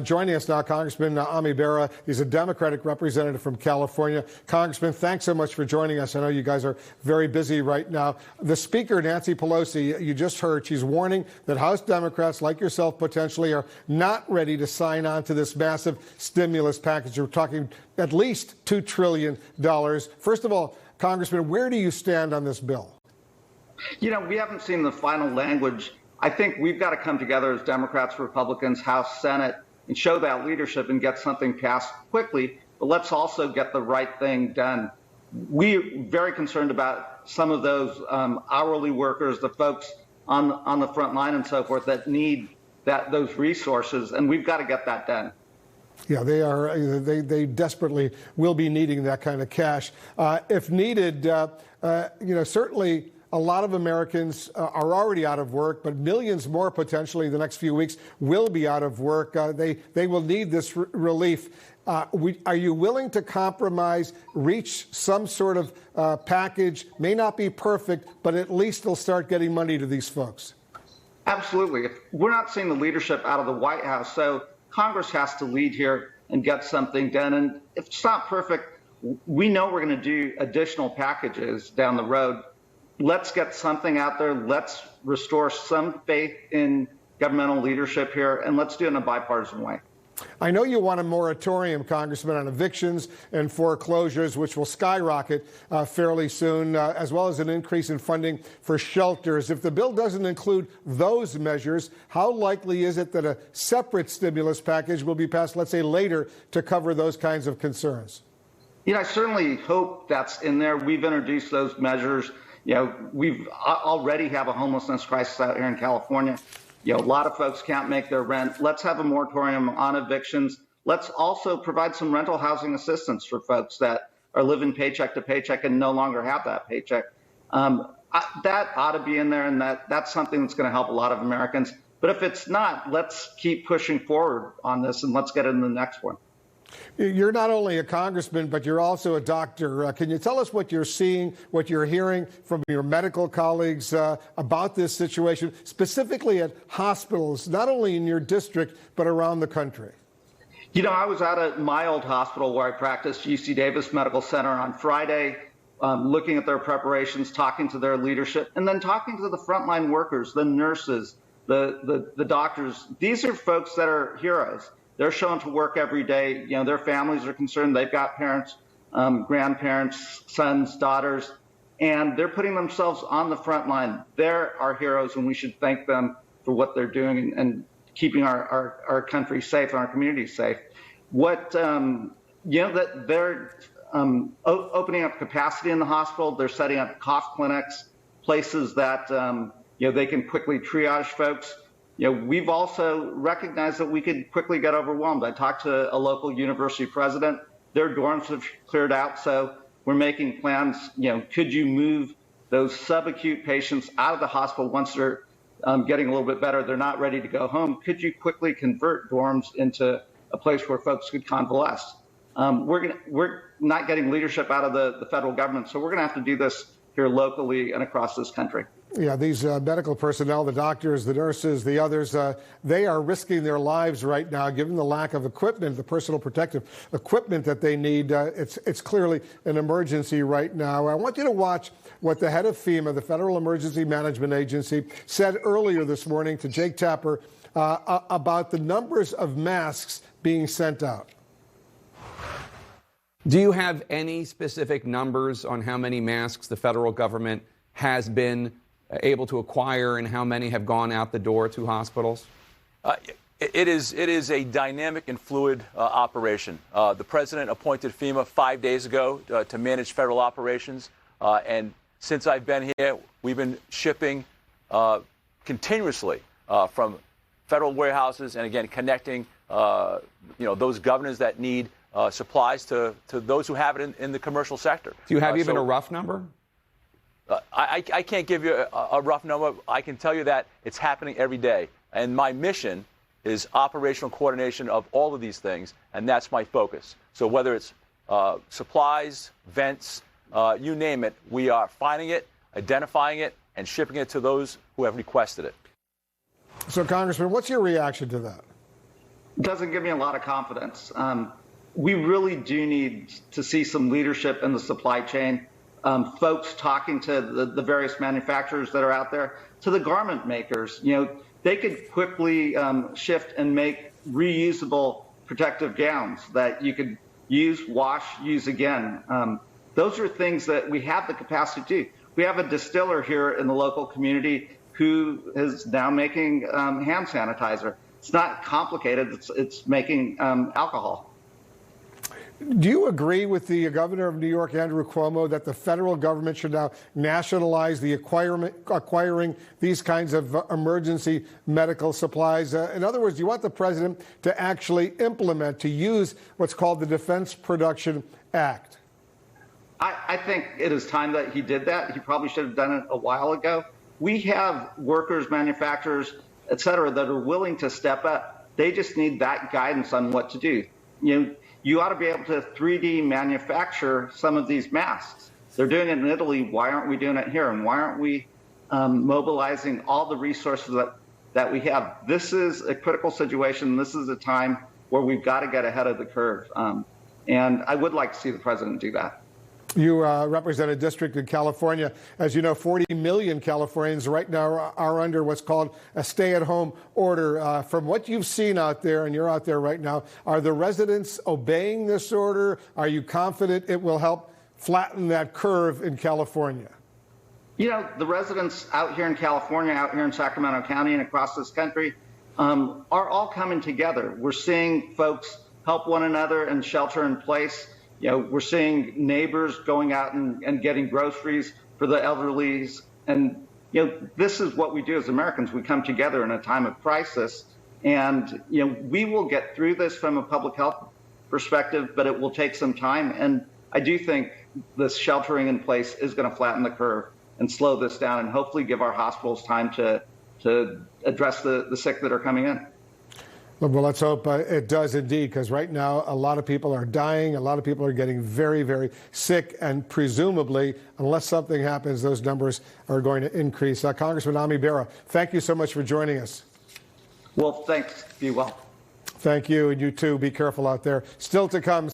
Joining us now, Congressman Bera. He's a Democratic representative from California. Congressman, thanks so much for joining us. I know you guys are very busy right now. The Speaker, Nancy Pelosi, you just heard, she's warning that House Democrats, like yourself potentially, are not ready to sign on to this massive stimulus package. We're talking at least $2 trillion. First of all, Congressman, where do you stand on this bill? You know, we haven't seen the final language. I think we've got to come together as Democrats, Republicans, House, Senate, and show that leadership and get something passed quickly. But let's also get the right thing done. We're very concerned about some of those hourly workers, the folks on the front line and so forth that need those resources, and we've got to get that done. Yeah, they are. They desperately will be needing that kind of cash if needed. Certainly. A lot of Americans are already out of work, but millions more potentially the next few weeks will be out of work. They will need this relief. Are you willing to compromise, reach some sort of package? May not be perfect, but at least they'll start getting money to these folks. Absolutely. We're not seeing the leadership out of the White House, so Congress has to lead here and get something done. And if it's not perfect, we know we're going to do additional packages down the road. Let's get something out there. Let's restore some faith in governmental leadership here, and let's do it in a bipartisan way. I know you want a moratorium, Congressman, on evictions and foreclosures, which will skyrocket fairly soon, as well as an increase in funding for shelters. If the bill doesn't include those measures, how likely is it that a separate stimulus package will be passed, let's say, later to cover those kinds of concerns? You know, I certainly hope that's in there. We've introduced those measures. You know, we've already have a homelessness crisis out here in California. You know, a lot of folks can't make their rent. Let's have a moratorium on evictions. Let's also provide some rental housing assistance for folks that are living paycheck to paycheck and no longer have that paycheck. That ought to be in there, and that's something that's going to help a lot of Americans. But if it's not, let's keep pushing forward on this, and let's get in the next one. You're not only a congressman, but you're also a doctor. Can you tell us what you're seeing, what you're hearing from your medical colleagues about this situation, specifically at hospitals, not only in your district, but around the country? You know, I was out at my old hospital where I practiced, UC Davis Medical Center, on Friday, looking at their preparations, talking to their leadership, and then talking to the frontline workers, the nurses, the doctors. These are folks that are heroes. They're showing to work every day. You know, their families are concerned. They've got parents, grandparents, sons, daughters, and they're putting themselves on the front line. They're our heroes, and we should thank them for what they're doing and keeping our country safe and our communities safe. That they're opening up capacity in the hospital. They're setting up cough clinics, places that they can quickly triage folks. You know, we've also recognized that we could quickly get overwhelmed. I talked to a local university president. Their dorms have cleared out, so we're making plans. You know, could you move those subacute patients out of the hospital once they're getting a little bit better, they're not ready to go home? Could you quickly convert dorms into a place where folks could convalesce? We're not getting leadership out of the federal government, so we're going to have to do this here locally and across this country. Yeah, these medical personnel, the doctors, the nurses, the others, they are risking their lives right now, given the lack of equipment, the personal protective equipment that they need. It's clearly an emergency right now. I want you to watch what the head of FEMA, the Federal Emergency Management Agency, said earlier this morning to Jake Tapper about the numbers of masks being sent out. Do you have any specific numbers on how many masks the federal government has been able to acquire and how many have gone out the door to hospitals? It is a dynamic and fluid operation. The president appointed FEMA 5 days ago to manage federal operations. And since I've been here, we've been shipping continuously from federal warehouses and, again, connecting those governors that need supplies to those who have it in the commercial sector. Do you have even a rough number? I can't give you a rough number. I can tell you that it's happening every day. And my mission is operational coordination of all of these things, and that's my focus. So whether it's supplies, vents, you name it, we are finding it, identifying it, and shipping it to those who have requested it. So, Congressman, what's your reaction to that? doesn't give me a lot of confidence. We really do need to see some leadership in the supply chain. Folks talking to the various manufacturers that are out there, to the garment makers. They could quickly shift and make reusable protective gowns that you could use, wash, use again. Those are things that we have the capacity to do. We have a distiller here in the local community who is now making hand sanitizer. It's not complicated. It's making alcohol. Do you agree with the governor of New York, Andrew Cuomo, that the federal government should now nationalize the acquiring these kinds of emergency medical supplies? In other words, do you want the president to actually implement, to use what's called the Defense Production Act? I think it is time that he did that. He probably should have done it a while ago. We have workers, manufacturers, et cetera, that are willing to step up. They just need that guidance on what to do. You ought to be able to 3D manufacture some of these masks. They're doing it in Italy. Why aren't we doing it here? And why aren't we mobilizing all the resources that we have? This is a critical situation. This is a time where we've got to get ahead of the curve. And I would like to see the president do that. You represent a district in California. As you know, 40 million Californians right now are under what's called a stay-at-home order. From what you've seen out there, and you're out there right now, are the residents obeying this order? Are you confident it will help flatten that curve in California? The residents out here in California, out here in Sacramento County and across this country are all coming together. We're seeing folks help one another and shelter in place. We're seeing neighbors going out and getting groceries for the elderlies. And, this is what we do as Americans. We come together in a time of crisis. And, we will get through this from a public health perspective, but it will take some time. And I do think this sheltering in place is going to flatten the curve and slow this down and hopefully give our hospitals time to address the sick that are coming in. Well, let's hope it does indeed, because right now a lot of people are dying. A lot of people are getting very, very sick. And presumably, unless something happens, those numbers are going to increase. Congressman Ami Bera, thank you so much for joining us. Well, thanks. Be well. Thank you. And you too. Be careful out there. Still to come.